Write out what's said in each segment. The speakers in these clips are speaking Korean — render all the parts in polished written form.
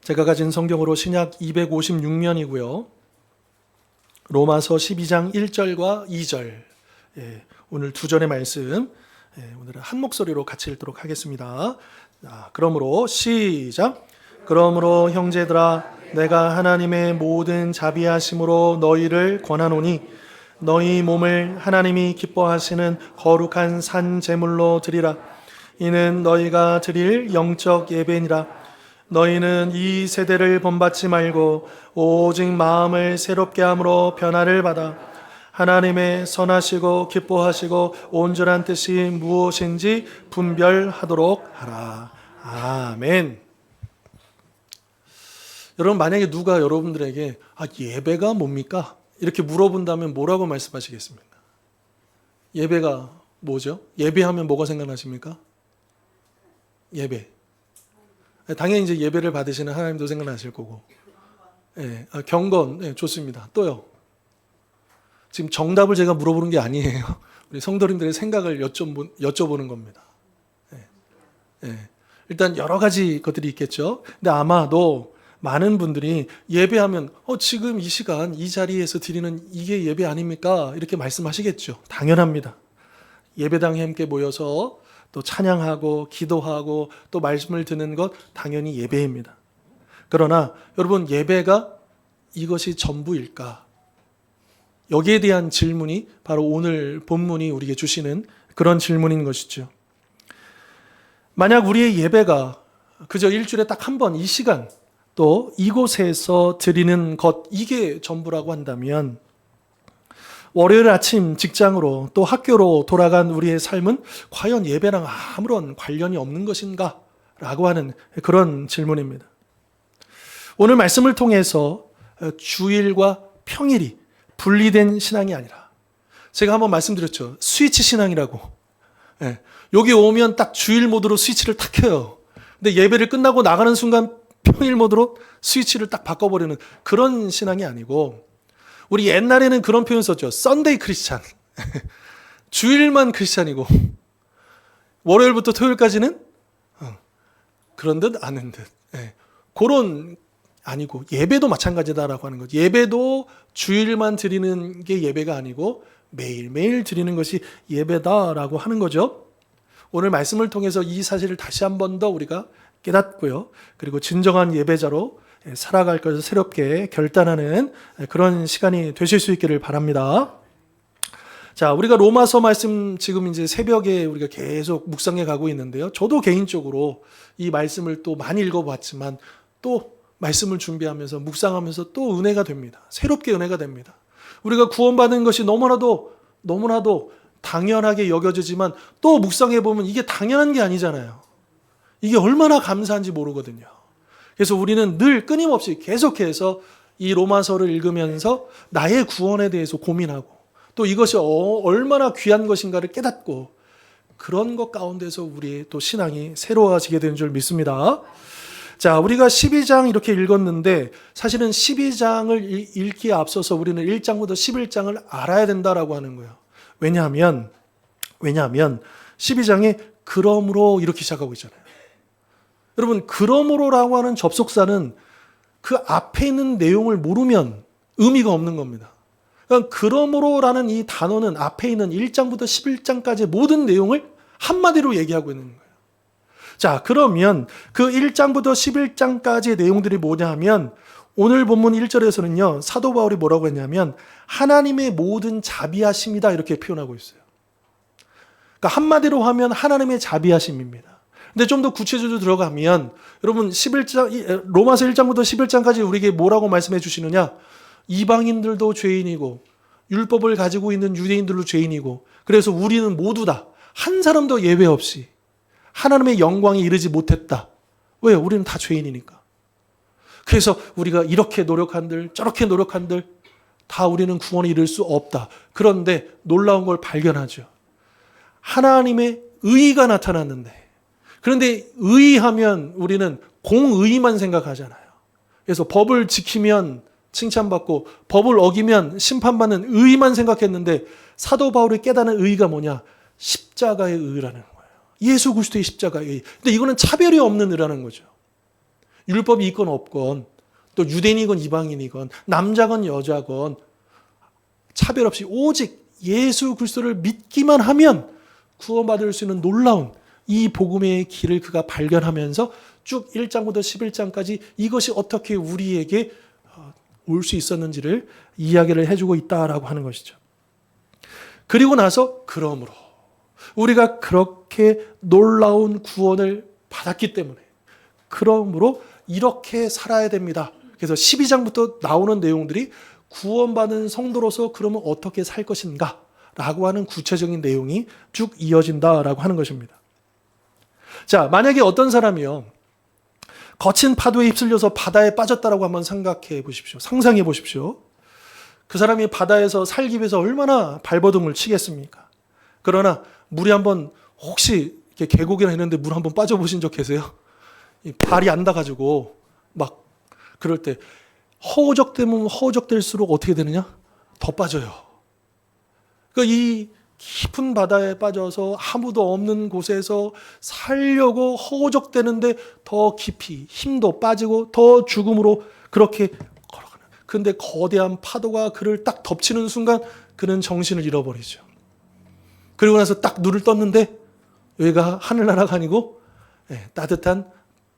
제가 가진 성경으로 신약 256면이고요. 로마서 12장 1절과 2절, 오늘 두 절의 말씀, 오늘은 한 목소리로 같이 읽도록 하겠습니다. 그러므로 시작. 그러므로 형제들아, 내가 하나님의 모든 자비하심으로 너희를 권하노니 너희 몸을 하나님이 기뻐하시는 거룩한 산 제물로 드리라. 이는 너희가 드릴 영적 예배니라. 너희는 이 세대를 본받지 말고 오직 마음을 새롭게 함으로 변화를 받아 하나님의 선하시고 기뻐하시고 온전한 뜻이 무엇인지 분별하도록 하라. 아멘. 여러분, 만약에 누가 여러분들에게 예배가 뭡니까? 이렇게 물어본다면 뭐라고 말씀하시겠습니까? 예배가 뭐죠? 예배하면 뭐가 생각나십니까? 예배. 당연히 이제 예배를 받으시는 하나님도 생각나실 거고, 경건, 좋습니다. 또요. 지금 정답을 제가 물어보는 게 아니에요. 우리 성도님들의 생각을 여쭤보는 겁니다. 일단 여러 가지 것들이 있겠죠. 근데 아마도 많은 분들이 예배하면 지금 이 시간 이 자리에서 드리는 이게 예배 아닙니까? 이렇게 말씀하시겠죠. 당연합니다. 예배당에 함께 모여서 또 찬양하고 기도하고 또 말씀을 듣는 것 당연히 예배입니다. 그러나 여러분, 예배가 이것이 전부일까? 여기에 대한 질문이 바로 오늘 본문이 우리에게 주시는 그런 질문인 것이죠. 만약 우리의 예배가 그저 일주일에 딱 한 번 이 시간 또 이곳에서 드리는 것, 이게 전부라고 한다면 월요일 아침 직장으로 또 학교로 돌아간 우리의 삶은 과연 예배랑 아무런 관련이 없는 것인가? 라고 하는 그런 질문입니다. 오늘 말씀을 통해서 주일과 평일이 분리된 신앙이 아니라, 제가 한번 말씀드렸죠. 스위치 신앙이라고. 여기 오면 딱 주일 모드로 스위치를 탁 켜요. 근데 예배를 끝나고 나가는 순간 평일 모드로 스위치를 딱 바꿔버리는 그런 신앙이 아니고, 우리 옛날에는 그런 표현 썼죠. 썬데이 크리스찬. 주일만 크리스찬이고 월요일부터 토요일까지는 그런 듯 아는 듯. 그런 아니고, 예배도 마찬가지다라고 하는 거죠. 예배도 주일만 드리는 게 예배가 아니고 매일매일 드리는 것이 예배다라고 하는 거죠. 오늘 말씀을 통해서 이 사실을 다시 한 번 더 우리가 깨닫고요. 그리고 진정한 예배자로 살아갈 것을 새롭게 결단하는 그런 시간이 되실 수 있기를 바랍니다. 자, 우리가 로마서 말씀 지금 이제 새벽에 우리가 계속 묵상해 가고 있는데요. 저도 개인적으로 이 말씀을 또 많이 읽어봤지만 또 말씀을 준비하면서 묵상하면서 또 은혜가 됩니다. 새롭게 은혜가 됩니다. 우리가 구원받은 것이 너무나도 당연하게 여겨지지만 또 묵상해 보면 이게 당연한 게 아니잖아요. 이게 얼마나 감사한지 모르거든요. 그래서 우리는 늘 끊임없이 계속해서 이 로마서를 읽으면서 나의 구원에 대해서 고민하고 또 이것이 얼마나 귀한 것인가를 깨닫고, 그런 것 가운데서 우리의 또 신앙이 새로워지게 되는 줄 믿습니다. 자, 우리가 12장 이렇게 읽었는데 사실은 12장을 읽기에 앞서서 우리는 1장부터 11장을 알아야 된다라고 하는 거예요. 왜냐하면 12장에 그러므로 이렇게 시작하고 있잖아요. 여러분, 그러므로라고 하는 접속사는 그 앞에 있는 내용을 모르면 의미가 없는 겁니다. 그러니까 그러므로라는 이 단어는 앞에 있는 1장부터 11장까지 모든 내용을 한마디로 얘기하고 있는 거예요. 자, 그러면 그 1장부터 11장까지의 내용들이 뭐냐 하면, 오늘 본문 1절에서는요, 사도 바울이 뭐라고 했냐면 하나님의 모든 자비하심이다 이렇게 표현하고 있어요. 그러니까 한마디로 하면 하나님의 자비하심입니다. 근데 좀 더 구체적으로 들어가면 여러분, 로마서 1장부터 11장까지 우리에게 뭐라고 말씀해 주시느냐? 이방인들도 죄인이고 율법을 가지고 있는 유대인들도 죄인이고, 그래서 우리는 모두 다 한 사람도 예외 없이 하나님의 영광에 이르지 못했다. 왜요? 우리는 다 죄인이니까. 그래서 우리가 이렇게 노력한들 저렇게 노력한들 다 우리는 구원에 이를 수 없다. 그런데 놀라운 걸 발견하죠. 하나님의 의의가 나타났는데, 그런데 의의하면 우리는 공의만 생각하잖아요. 그래서 법을 지키면 칭찬받고 법을 어기면 심판받는 의의만 생각했는데, 사도 바울이 깨닫는 의의가 뭐냐? 십자가의 의의라는 거예요. 예수 그리스도의 십자가의 의. 근데 이거는 차별이 없는 의라는 거죠. 율법이 있건 없건, 또 유대인이건 이방인이건 남자건 여자건 차별 없이 오직 예수 그리스도를 믿기만 하면 구원받을 수 있는 놀라운 이 복음의 길을 그가 발견하면서 쭉 1장부터 11장까지 이것이 어떻게 우리에게 올 수 있었는지를 이야기를 해주고 있다라고 하는 것이죠. 그리고 나서 그러므로 우리가 그렇게 놀라운 구원을 받았기 때문에 그러므로 이렇게 살아야 됩니다. 그래서 12장부터 나오는 내용들이 구원받은 성도로서 그러면 어떻게 살 것인가 라고 하는 구체적인 내용이 쭉 이어진다라고 하는 것입니다. 자, 만약에 어떤 사람이요, 거친 파도에 휩쓸려서 바다에 빠졌다라고 한번 생각해 보십시오. 상상해 보십시오. 그 사람이 바다에서 살기 위해서 얼마나 발버둥을 치겠습니까? 그러나 물이 한번 혹시 이렇게 계곡이나 있는데 물 한번 빠져보신 적 계세요? 발이 안 닿아가지고 막 그럴 때 허우적대면 허우적댈수록 어떻게 되느냐? 더 빠져요. 그러니까 이 깊은 바다에 빠져서 아무도 없는 곳에서 살려고 허우적대는데 더 깊이 힘도 빠지고 더 죽음으로 그렇게 걸어가는. 그런데 거대한 파도가 그를 딱 덮치는 순간 그는 정신을 잃어버리죠. 그리고 나서 딱 눈을 떴는데 여기가 하늘나라가 아니고 따뜻한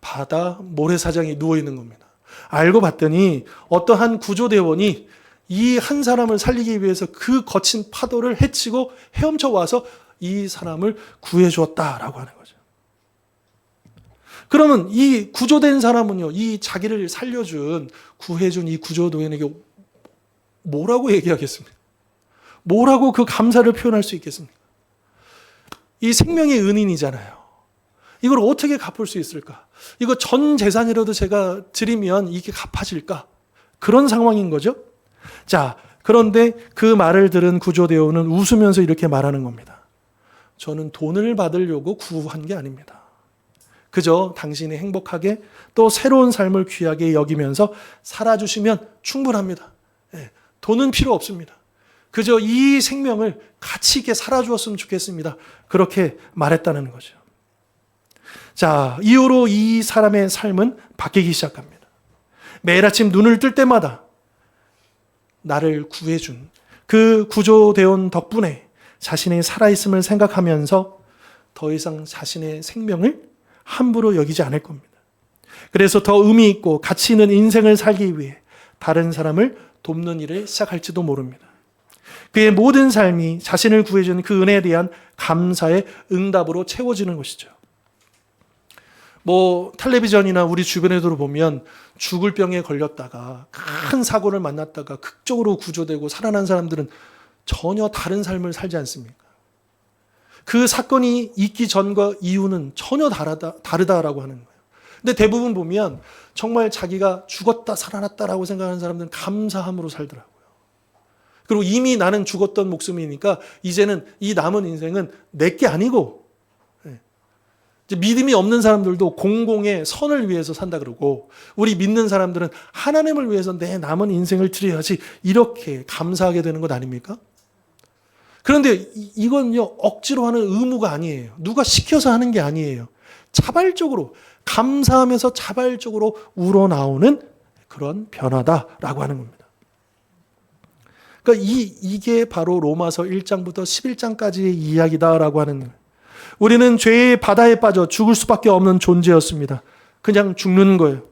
바다 모래사장이 누워있는 겁니다. 알고 봤더니 어떠한 구조대원이 이 한 사람을 살리기 위해서 그 거친 파도를 헤치고 헤엄쳐 와서 이 사람을 구해 주었다라고 하는 거죠. 그러면 이 구조된 사람은요, 이 자기를 살려준, 구해준 이 구조대원에게 뭐라고 얘기하겠습니까? 뭐라고 그 감사를 표현할 수 있겠습니까? 이 생명의 은인이잖아요. 이걸 어떻게 갚을 수 있을까? 이거 전 재산이라도 제가 드리면 이게 갚아질까? 그런 상황인 거죠. 자, 그런데 그 말을 들은 구조대원은 웃으면서 이렇게 말하는 겁니다. 저는 돈을 받으려고 구한 게 아닙니다. 그저 당신이 행복하게 또 새로운 삶을 귀하게 여기면서 살아주시면 충분합니다. 돈은 필요 없습니다. 그저 이 생명을 가치 있게 살아주었으면 좋겠습니다. 그렇게 말했다는 거죠. 자, 이후로 이 사람의 삶은 바뀌기 시작합니다. 매일 아침 눈을 뜰 때마다 나를 구해준 그 구조대원 덕분에 자신의 살아있음을 생각하면서 더 이상 자신의 생명을 함부로 여기지 않을 겁니다. 그래서 더 의미 있고 가치 있는 인생을 살기 위해 다른 사람을 돕는 일을 시작할지도 모릅니다. 그의 모든 삶이 자신을 구해준 그 은혜에 대한 감사의 응답으로 채워지는 것이죠. 텔레비전이나 우리 주변에도 보면 죽을 병에 걸렸다가 큰 사고를 만났다가 극적으로 구조되고 살아난 사람들은 전혀 다른 삶을 살지 않습니까? 그 사건이 있기 전과 이후는 전혀 다르다라고 하는 거예요. 근데 대부분 보면 정말 자기가 죽었다 살아났다라고 생각하는 사람들은 감사함으로 살더라고요. 그리고 이미 나는 죽었던 목숨이니까 이제는 이 남은 인생은 내게 아니고 믿음이 없는 사람들도 공공의 선을 위해서 산다 그러고 우리 믿는 사람들은 하나님을 위해서 내 남은 인생을 드려야지 이렇게 감사하게 되는 것 아닙니까? 그런데 이건요 억지로 하는 의무가 아니에요. 누가 시켜서 하는 게 아니에요. 자발적으로 감사하면서 자발적으로 우러나오는 그런 변화다라고 하는 겁니다. 그러니까 이게 바로 로마서 1장부터 11장까지의 이야기다라고 하는 거예요. 우리는 죄의 바다에 빠져 죽을 수밖에 없는 존재였습니다. 그냥 죽는 거예요.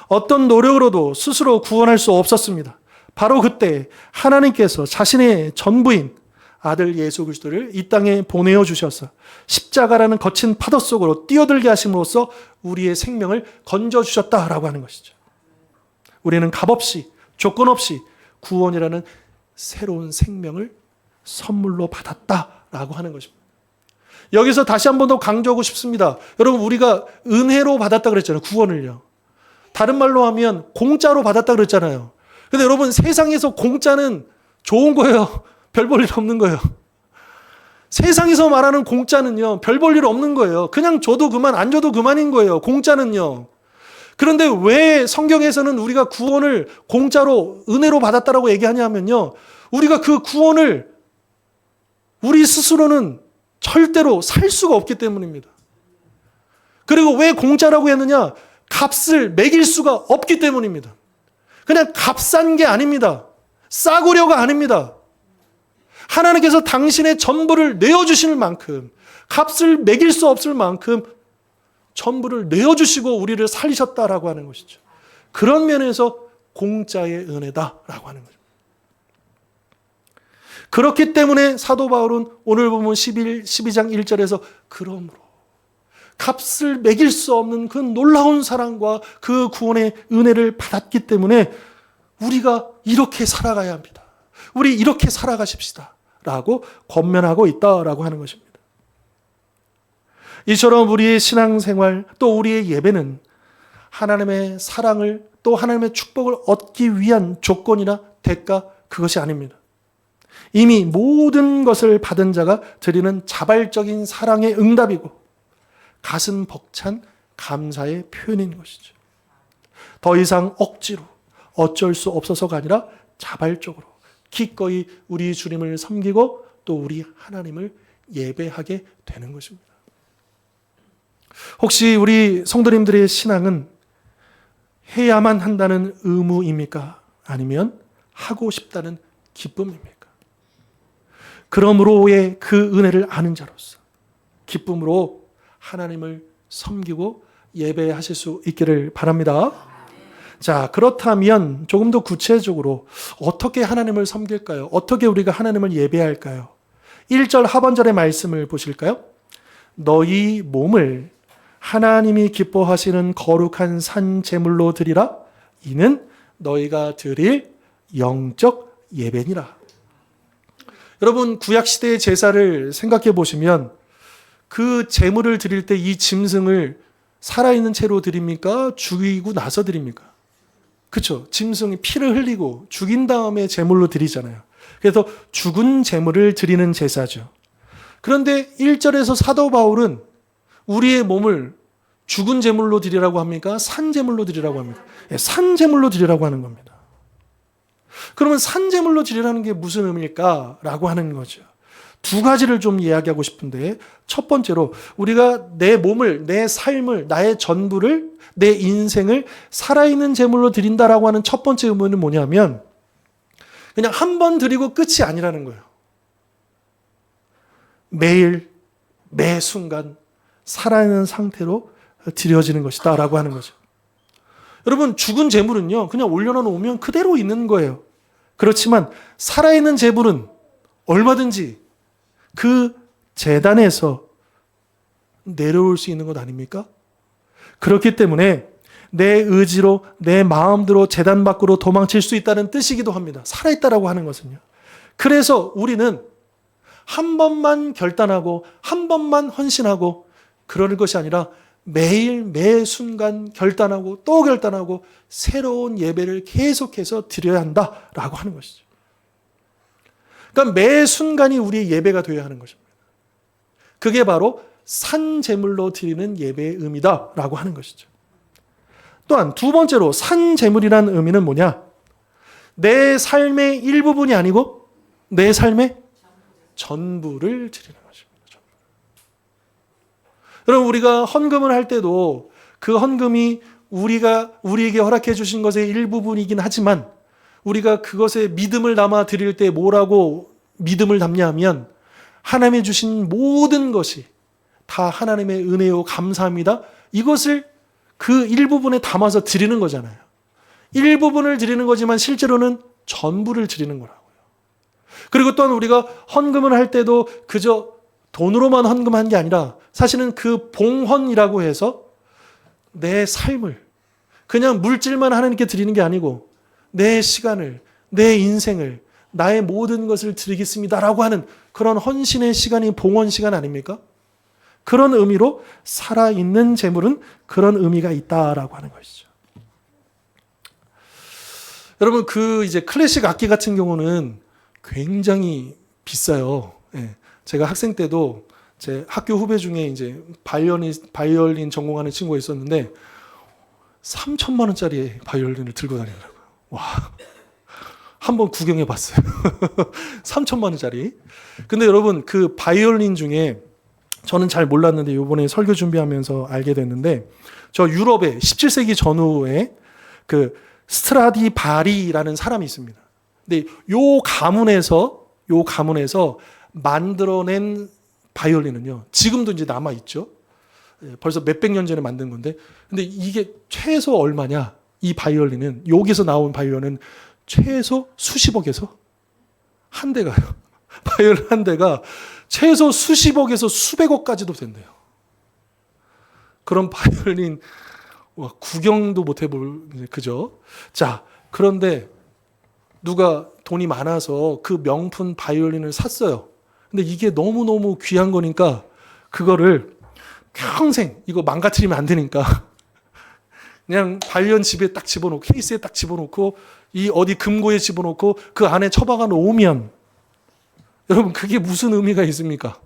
어떤 노력으로도 스스로 구원할 수 없었습니다. 바로 그때 하나님께서 자신의 전부인 아들 예수 그리스도를 이 땅에 보내어 주셔서 십자가라는 거친 파도 속으로 뛰어들게 하심으로써 우리의 생명을 건져주셨다라고 하는 것이죠. 우리는 값없이 조건 없이 구원이라는 새로운 생명을 선물로 받았다라고 하는 것입니다. 여기서 다시 한 번 더 강조하고 싶습니다. 여러분 우리가 은혜로 받았다 그랬잖아요. 구원을요. 다른 말로 하면 공짜로 받았다 그랬잖아요. 근데 여러분 세상에서 공짜는 좋은 거예요. 별 볼 일 없는 거예요. 세상에서 말하는 공짜는요. 별 볼 일 없는 거예요. 그냥 줘도 그만 안 줘도 그만인 거예요. 공짜는요. 그런데 왜 성경에서는 우리가 구원을 공짜로 은혜로 받았다라고 얘기하냐면요. 우리가 그 구원을 우리 스스로는 절대로 살 수가 없기 때문입니다. 그리고 왜 공짜라고 했느냐? 값을 매길 수가 없기 때문입니다. 그냥 값싼 게 아닙니다. 싸구려가 아닙니다. 하나님께서 당신의 전부를 내어주실 만큼, 값을 매길 수 없을 만큼 전부를 내어주시고 우리를 살리셨다라고 하는 것이죠. 그런 면에서 공짜의 은혜다라고 하는 거죠. 그렇기 때문에 사도 바울은 오늘 보면 12장 1절에서 그러므로 값을 매길 수 없는 그 놀라운 사랑과 그 구원의 은혜를 받았기 때문에 우리가 이렇게 살아가야 합니다. 우리 이렇게 살아가십시다 라고 권면하고 있다라고 하는 것입니다. 이처럼 우리의 신앙생활 또 우리의 예배는 하나님의 사랑을 또 하나님의 축복을 얻기 위한 조건이나 대가 그것이 아닙니다. 이미 모든 것을 받은 자가 드리는 자발적인 사랑의 응답이고 가슴 벅찬 감사의 표현인 것이죠. 더 이상 억지로 어쩔 수 없어서가 아니라 자발적으로 기꺼이 우리 주님을 섬기고 또 우리 하나님을 예배하게 되는 것입니다. 혹시 우리 성도님들의 신앙은 해야만 한다는 의무입니까? 아니면 하고 싶다는 기쁨입니까? 그러므로의 그 은혜를 아는 자로서 기쁨으로 하나님을 섬기고 예배하실 수 있기를 바랍니다. 자, 그렇다면 조금 더 구체적으로 어떻게 하나님을 섬길까요? 어떻게 우리가 하나님을 예배할까요? 1절 하반절의 말씀을 보실까요? 너희 몸을 하나님이 기뻐하시는 거룩한 산 제물로 드리라. 이는 너희가 드릴 영적 예배니라. 여러분, 구약시대의 제사를 생각해 보시면 그 제물을 드릴 때 이 짐승을 살아있는 채로 드립니까? 죽이고 나서 드립니까? 그렇죠. 짐승이 피를 흘리고 죽인 다음에 제물로 드리잖아요. 그래서 죽은 제물을 드리는 제사죠. 그런데 1절에서 사도 바울은 우리의 몸을 죽은 제물로 드리라고 합니까? 산 제물로 드리라고 합니까? 산 제물로 드리라고 하는 겁니다. 그러면 산 제물로 드리라는 게 무슨 의미일까? 라고 하는 거죠. 두 가지를 좀 이야기하고 싶은데, 첫 번째로 우리가 내 몸을, 내 삶을, 나의 전부를, 내 인생을 살아있는 제물로 드린다라고 하는 첫 번째 의무는 뭐냐면 그냥 한 번 드리고 끝이 아니라는 거예요. 매일, 매 순간 살아있는 상태로 드려지는 것이다 라고 하는 거죠. 여러분, 죽은 제물은요 그냥 올려놓으면 그대로 있는 거예요. 그렇지만 살아있는 제물은 얼마든지 그 제단에서 내려올 수 있는 것 아닙니까? 그렇기 때문에 내 의지로 내 마음대로 제단 밖으로 도망칠 수 있다는 뜻이기도 합니다. 살아있다라고 하는 것은요. 그래서 우리는 한 번만 결단하고 한 번만 헌신하고 그러는 것이 아니라 매일 매 순간 결단하고 또 결단하고 새로운 예배를 계속해서 드려야 한다라고 하는 것이죠. 그러니까 매 순간이 우리의 예배가 되어야 하는 것입니다. 그게 바로 산 제물로 드리는 예배의 의미다라고 하는 것이죠. 또한 두 번째로 산 제물이라는 의미는 뭐냐? 내 삶의 일부분이 아니고 내 삶의 전부를 드리는 것입니다. 여러분, 우리가 헌금을 할 때도 그 헌금이 우리에게 허락해 주신 것의 일부분이긴 하지만 우리가 그것에 믿음을 담아 드릴 때 뭐라고 믿음을 담냐 하면 하나님이 주신 모든 것이 다 하나님의 은혜요 감사합니다. 이것을 그 일부분에 담아서 드리는 거잖아요. 일부분을 드리는 거지만 실제로는 전부를 드리는 거라고요. 그리고 또한 우리가 헌금을 할 때도 그저 돈으로만 헌금한 게 아니라 사실은 그 봉헌이라고 해서 내 삶을 그냥 물질만 하나님께 드리는 게 아니고 내 시간을, 내 인생을, 나의 모든 것을 드리겠습니다라고 하는 그런 헌신의 시간이 봉헌 시간 아닙니까? 그런 의미로 살아있는 재물은 그런 의미가 있다라고 하는 것이죠. 여러분, 이제 클래식 악기 같은 경우는 굉장히 비싸요. 예. 제가 학생 때도 제 학교 후배 중에 이제 바이올린 전공하는 친구가 있었는데 3천만 원짜리 바이올린을 들고 다니더라고요. 와, 한번 구경해 봤어요. 3천만 원짜리. 근데 여러분, 그 바이올린 중에 저는 잘 몰랐는데 이번에 설교 준비하면서 알게 됐는데, 저 유럽에 17세기 전후에 그 스트라디바리라는 사람이 있습니다. 근데 요 가문에서 만들어낸 바이올린은요, 지금도 이제 남아 있죠. 벌써 몇백 년 전에 만든 건데, 근데 이게 최소 얼마냐? 이 바이올린은, 여기서 나온 바이올린은 최소 수십억에서 한 대가요. 바이올린 한 대가 최소 수십억에서 수백억까지도 된대요. 그런 바이올린 구경도 못 해볼, 그죠? 자, 그런데 누가 돈이 많아서 그 명품 바이올린을 샀어요. 근데 이게 너무너무 귀한 거니까 그거를 평생 이거 망가뜨리면 안 되니까 그냥 바이올린 집에 딱 집어넣고, 케이스에 딱 집어넣고, 이 어디 금고에 집어넣고 그 안에 처박아 놓으면, 여러분 그게 무슨 의미가 있습니까?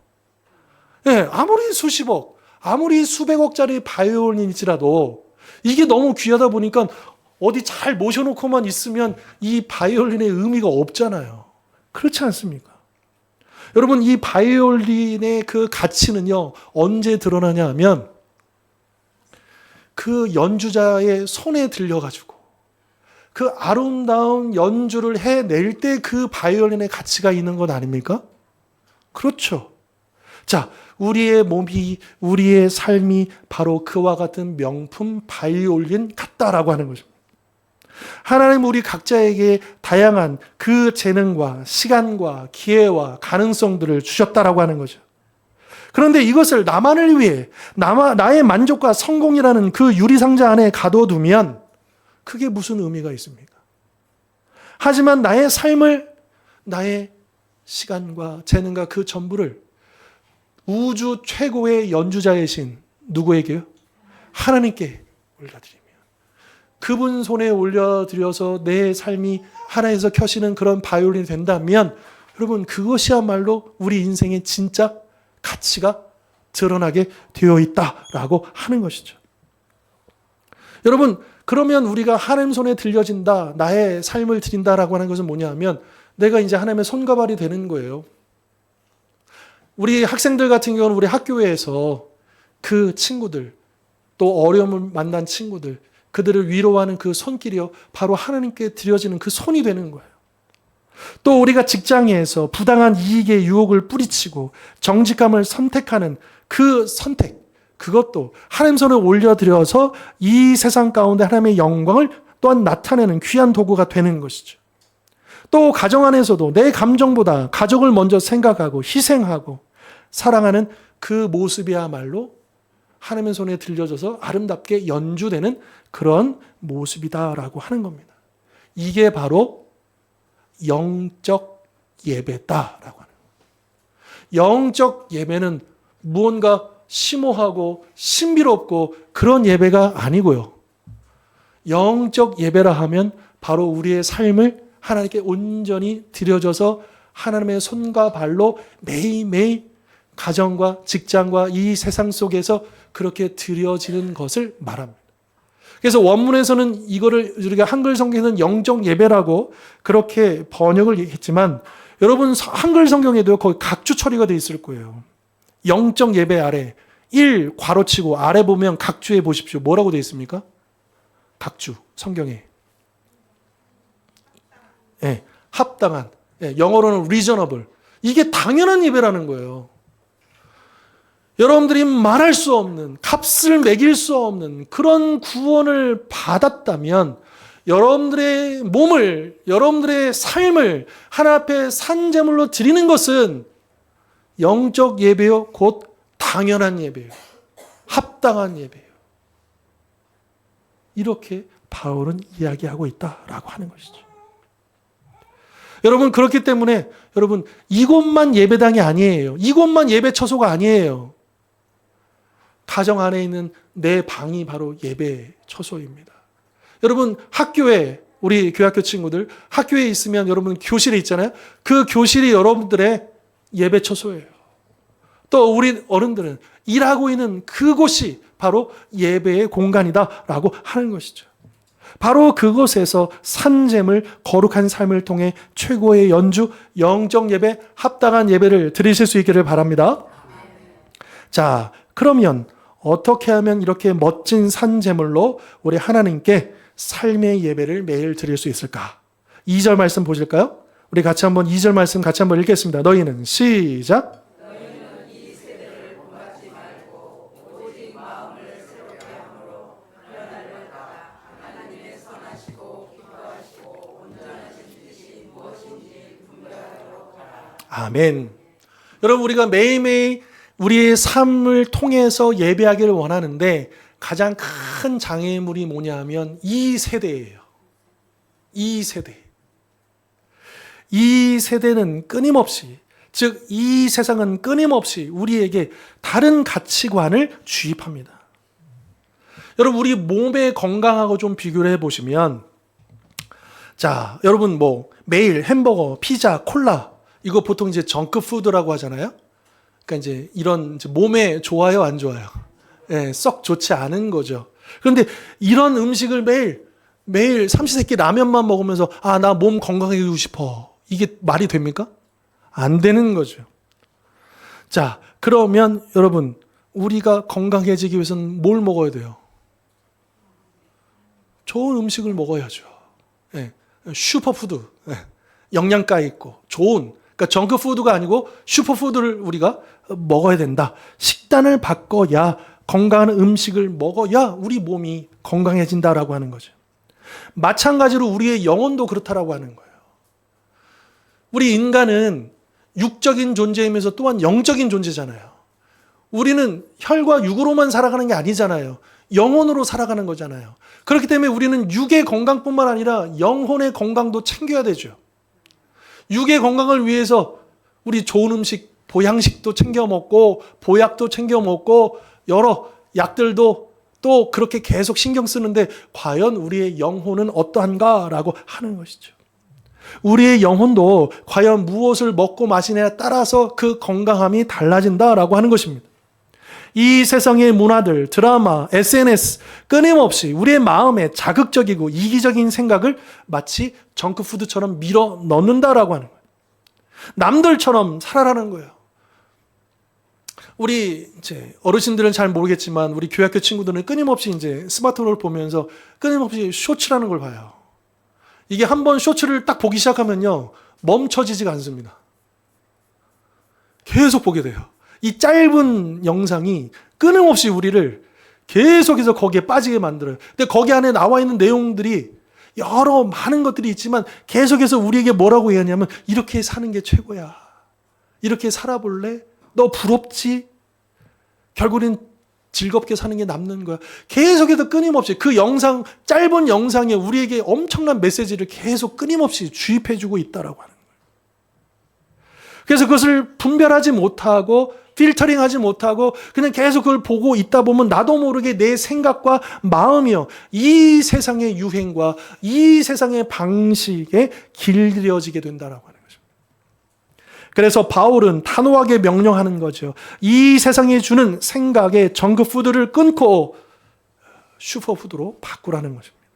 예, 아무리 수십억, 아무리 수백억짜리 바이올린일지라도 이게 너무 귀하다 보니까 어디 잘 모셔놓고만 있으면 이 바이올린의 의미가 없잖아요. 그렇지 않습니까? 여러분, 이 바이올린의 그 가치는요, 언제 드러나냐 하면 그 연주자의 손에 들려가지고 그 아름다운 연주를 해낼 때 그 바이올린의 가치가 있는 것 아닙니까? 그렇죠. 자, 우리의 몸이, 우리의 삶이 바로 그와 같은 명품 바이올린 같다라고 하는 거죠. 하나님 우리 각자에게 다양한 그 재능과 시간과 기회와 가능성들을 주셨다라고 하는 거죠. 그런데 이것을 나만을 위해 나의 만족과 성공이라는 그 유리상자 안에 가둬두면 그게 무슨 의미가 있습니까? 하지만 나의 삶을, 나의 시간과 재능과 그 전부를 우주 최고의 연주자이신 누구에게요? 하나님께 올려드리며 그분 손에 올려드려서 내 삶이 하나에서 켜시는 그런 바이올린이 된다면, 여러분 그것이야말로 우리 인생의 진짜 가치가 드러나게 되어 있다라고 하는 것이죠. 여러분, 그러면 우리가 하나님 손에 들려진다, 나의 삶을 드린다라고 하는 것은 뭐냐 하면 내가 이제 하나님의 손과 발이 되는 거예요. 우리 학생들 같은 경우는 우리 학교에서 그 친구들, 또 어려움을 만난 친구들, 그들을 위로하는 그 손길이요, 바로 하나님께 드려지는 그 손이 되는 거예요. 또 우리가 직장에서 부당한 이익의 유혹을 뿌리치고 정직함을 선택하는 그 선택, 그것도 하나님 손에 올려드려서 이 세상 가운데 하나님의 영광을 또한 나타내는 귀한 도구가 되는 것이죠. 또 가정 안에서도 내 감정보다 가족을 먼저 생각하고 희생하고 사랑하는 그 모습이야말로 하나님의 손에 들려져서 아름답게 연주되는 그런 모습이다라고 하는 겁니다. 이게 바로 영적 예배다라고 하는 거예요. 영적 예배는 무언가 심오하고 신비롭고 그런 예배가 아니고요. 영적 예배라 하면 바로 우리의 삶을 하나님께 온전히 드려져서 하나님의 손과 발로 매일매일 가정과 직장과 이 세상 속에서 그렇게 드려지는 것을 말합니다. 그래서 원문에서는 이거를 우리가 한글 성경에서는 영적 예배라고 그렇게 번역을 했지만, 여러분 한글 성경에도 거기 각주 처리가 되어 있을 거예요. 영적 예배 아래 1 괄호치고 아래 보면 각주에 보십시오. 뭐라고 되어 있습니까? 각주 성경에. 네, 합당한. 네, 영어로는 reasonable. 이게 당연한 예배라는 거예요. 여러분들이 말할 수 없는, 값을 매길 수 없는 그런 구원을 받았다면 여러분들의 몸을, 여러분들의 삶을 하나님 앞에 산제물로 드리는 것은 영적 예배요, 곧 당연한 예배요, 합당한 예배요. 이렇게 바울은 이야기하고 있다라고 하는 것이죠. 여러분, 그렇기 때문에 여러분 이곳만 예배당이 아니에요. 이곳만 예배 처소가 아니에요. 가정 안에 있는 내 방이 바로 예배 처소입니다. 여러분 학교에, 우리 교학교 친구들 학교에 있으면 여러분 교실에 있잖아요. 그 교실이 여러분들의 예배 처소예요. 또 우리 어른들은 일하고 있는 그곳이 바로 예배의 공간이다라고 하는 것이죠. 바로 그곳에서 산잼을 거룩한 삶을 통해 최고의 연주, 영적 예배, 합당한 예배를 드리실 수 있기를 바랍니다. 자, 그러면 어떻게 하면 이렇게 멋진 산 제물로 우리 하나님께 삶의 예배를 매일 드릴 수 있을까? 2절 말씀 보실까요? 우리 같이 한번 2절 말씀 같이 한번 읽겠습니다. 너희는 시작. 아멘. 여러분, 우리가 매일매일 우리의 삶을 통해서 예배하기를 원하는데 가장 큰 장애물이 뭐냐면 이 세대예요. 이 세대. 이 세대는 끊임없이, 즉 이 세상은 끊임없이 우리에게 다른 가치관을 주입합니다. 여러분, 우리 몸의 건강하고 좀 비교를 해보시면, 자, 여러분 매일 햄버거, 피자, 콜라, 이거 보통 이제 정크푸드라고 하잖아요. 그러니까 이제 이런 몸에 좋아요, 안 좋아요? 예, 썩 좋지 않은 거죠. 그런데 이런 음식을 매일 삼시세끼 라면만 먹으면서 나 몸 건강해지고 싶어. 이게 말이 됩니까? 안 되는 거죠. 자, 그러면 여러분, 우리가 건강해지기 위해서는 뭘 먹어야 돼요? 좋은 음식을 먹어야죠. 예, 슈퍼푸드, 영양가 있고 좋은, 그러니까 정크푸드가 아니고 슈퍼푸드를 우리가 먹어야 된다. 식단을 바꿔야, 건강한 음식을 먹어야 우리 몸이 건강해진다라고 하는 거죠. 마찬가지로 우리의 영혼도 그렇다라고 하는 거예요. 우리 인간은 육적인 존재이면서 또한 영적인 존재잖아요. 우리는 혈과 육으로만 살아가는 게 아니잖아요. 영혼으로 살아가는 거잖아요. 그렇기 때문에 우리는 육의 건강뿐만 아니라 영혼의 건강도 챙겨야 되죠. 육의 건강을 위해서 우리 좋은 음식, 보양식도 챙겨 먹고 보약도 챙겨 먹고 여러 약들도 또 그렇게 계속 신경 쓰는데 과연 우리의 영혼은 어떠한가라고 하는 것이죠. 우리의 영혼도 과연 무엇을 먹고 마시느냐에 따라서 그 건강함이 달라진다라고 하는 것입니다. 이 세상의 문화들, 드라마, SNS 끊임없이 우리의 마음에 자극적이고 이기적인 생각을 마치 정크푸드처럼 밀어 넣는다라고 하는 거예요. 남들처럼 살아라는 거예요. 우리 이제 어르신들은 잘 모르겠지만 우리 교회학교 친구들은 끊임없이 이제 스마트폰을 보면서 끊임없이 쇼츠라는 걸 봐요. 이게 한번 쇼츠를 딱 보기 시작하면요, 멈춰지지가 않습니다. 계속 보게 돼요. 이 짧은 영상이 끊임없이 우리를 계속해서 거기에 빠지게 만들어요. 근데 거기 안에 나와 있는 내용들이 여러 많은 것들이 있지만 계속해서 우리에게 뭐라고 얘기하냐면 이렇게 사는 게 최고야. 이렇게 살아볼래? 너 부럽지? 결국엔 즐겁게 사는 게 남는 거야. 계속해서 끊임없이 그 영상, 짧은 영상에 우리에게 엄청난 메시지를 계속 끊임없이 주입해주고 있다라고 하는 거예요. 그래서 그것을 분별하지 못하고 필터링하지 못하고 그냥 계속 그걸 보고 있다 보면 나도 모르게 내 생각과 마음이요, 이 세상의 유행과 이 세상의 방식에 길들여지게 된다라고 하는 거죠. 그래서 바울은 단호하게 명령하는 거죠. 이 세상이 주는 생각의 정크푸드를 끊고 슈퍼푸드로 바꾸라는 것입니다.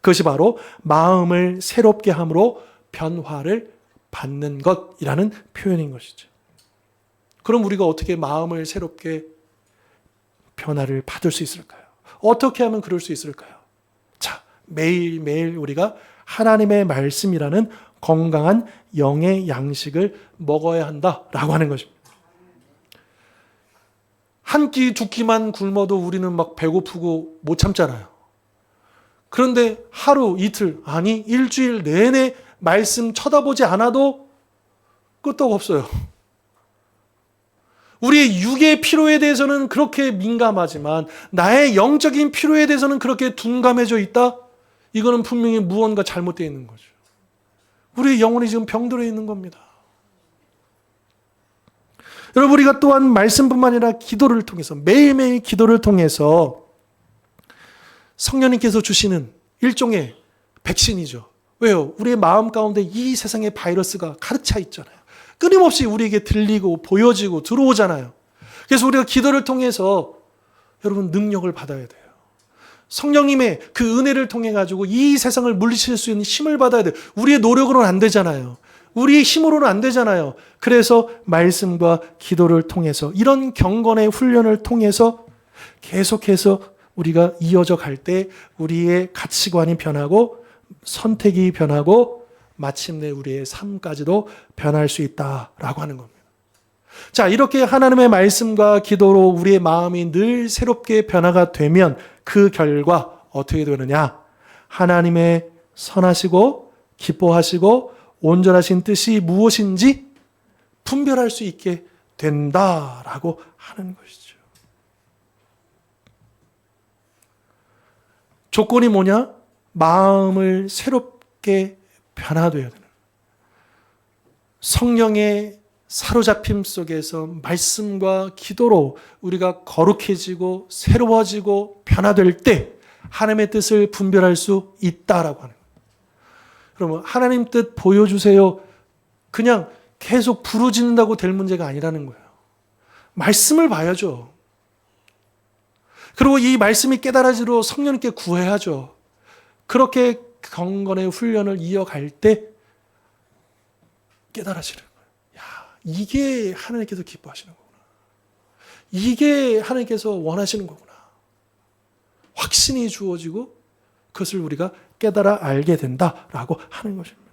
그것이 바로 마음을 새롭게 함으로 변화를 받는 것이라는 표현인 것이죠. 그럼 우리가 어떻게 마음을 새롭게 변화를 받을 수 있을까요? 어떻게 하면 그럴 수 있을까요? 자, 매일매일 우리가 하나님의 말씀이라는 건강한 영의 양식을 먹어야 한다라고 하는 것입니다. 한 끼, 두 끼만 굶어도 우리는 막 배고프고 못 참잖아요. 그런데 하루, 이틀, 아니 일주일 내내 말씀 쳐다보지 않아도 끄떡 없어요. 우리의 육의 필요에 대해서는 그렇게 민감하지만 나의 영적인 필요에 대해서는 그렇게 둔감해져 있다? 이거는 분명히 무언가 잘못되어 있는 거죠. 우리의 영혼이 지금 병들어 있는 겁니다. 여러분, 우리가 또한 말씀뿐만 아니라 기도를 통해서, 매일매일 기도를 통해서 성령님께서 주시는 일종의 백신이죠. 왜요? 우리의 마음 가운데 이 세상의 바이러스가 가득 차 있잖아요. 끊임없이 우리에게 들리고 보여지고 들어오잖아요. 그래서 우리가 기도를 통해서 여러분 능력을 받아야 돼요. 성령님의 그 은혜를 통해 가지고 이 세상을 물리칠 수 있는 힘을 받아야 돼요. 우리의 노력으로는 안 되잖아요. 우리 힘으로는 안 되잖아요. 그래서 말씀과 기도를 통해서 이런 경건의 훈련을 통해서 계속해서 우리가 이어져 갈 때 우리의 가치관이 변하고 선택이 변하고 마침내 우리의 삶까지도 변할 수 있다라고 하는 겁니다. 자, 이렇게 하나님의 말씀과 기도로 우리의 마음이 늘 새롭게 변화가 되면 그 결과 어떻게 되느냐? 하나님의 선하시고 기뻐하시고 온전하신 뜻이 무엇인지 분별할 수 있게 된다라고 하는 것이죠. 조건이 뭐냐? 마음을 새롭게 변화되어야 되는 성령의 사로잡힘 속에서 말씀과 기도로 우리가 거룩해지고 새로워지고 변화될 때 하나님의 뜻을 분별할 수 있다라고 하는 거예요. 그러면 하나님 뜻 보여주세요. 그냥 계속 부르짖는다고 될 문제가 아니라는 거예요. 말씀을 봐야죠. 그리고 이 말씀이 깨달아지도록 성령님께 구해야죠. 그렇게 경건의 훈련을 이어갈 때 깨달아지는 거예요. 야, 이게 하나님께서 기뻐하시는 거구나. 이게 하나님께서 원하시는 거구나. 확신이 주어지고 그것을 우리가 깨달아 알게 된다라고 하는 것입니다.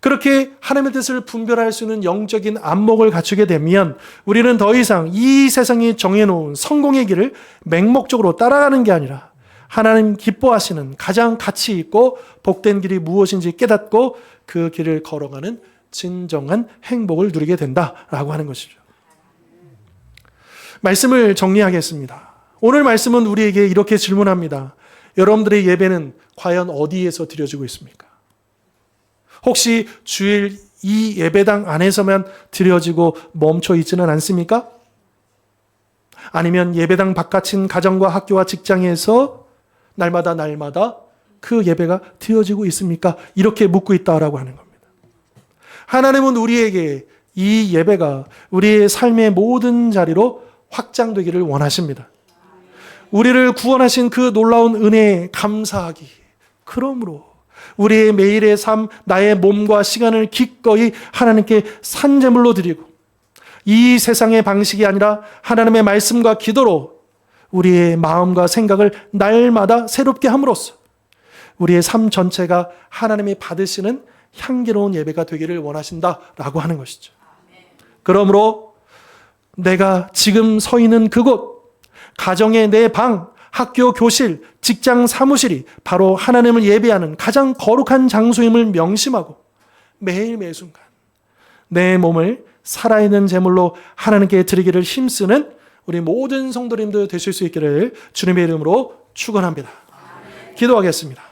그렇게 하나님의 뜻을 분별할 수 있는 영적인 안목을 갖추게 되면 우리는 더 이상 이 세상이 정해놓은 성공의 길을 맹목적으로 따라가는 게 아니라 하나님 기뻐하시는 가장 가치 있고 복된 길이 무엇인지 깨닫고 그 길을 걸어가는 진정한 행복을 누리게 된다라고 하는 것이죠. 말씀을 정리하겠습니다. 오늘 말씀은 우리에게 이렇게 질문합니다. 여러분들의 예배는 과연 어디에서 드려지고 있습니까? 혹시 주일 이 예배당 안에서만 드려지고 멈춰 있지는 않습니까? 아니면 예배당 바깥인 가정과 학교와 직장에서 날마다 그 예배가 드려지고 있습니까? 이렇게 묻고 있다라고 하는 겁니다. 하나님은 우리에게 이 예배가 우리의 삶의 모든 자리로 확장되기를 원하십니다. 우리를 구원하신 그 놀라운 은혜에 감사하기. 그러므로 우리의 매일의 삶, 나의 몸과 시간을 기꺼이 하나님께 산제물로 드리고 이 세상의 방식이 아니라 하나님의 말씀과 기도로 우리의 마음과 생각을 날마다 새롭게 함으로써 우리의 삶 전체가 하나님이 받으시는 향기로운 예배가 되기를 원하신다라고 하는 것이죠. 그러므로 내가 지금 서 있는 그곳, 가정의 내 방, 학교 교실, 직장 사무실이 바로 하나님을 예배하는 가장 거룩한 장소임을 명심하고 매일 매순간 내 몸을 살아있는 제물로 하나님께 드리기를 힘쓰는 우리 모든 성도님들 되실 수 있기를 주님의 이름으로 축원합니다. 기도하겠습니다.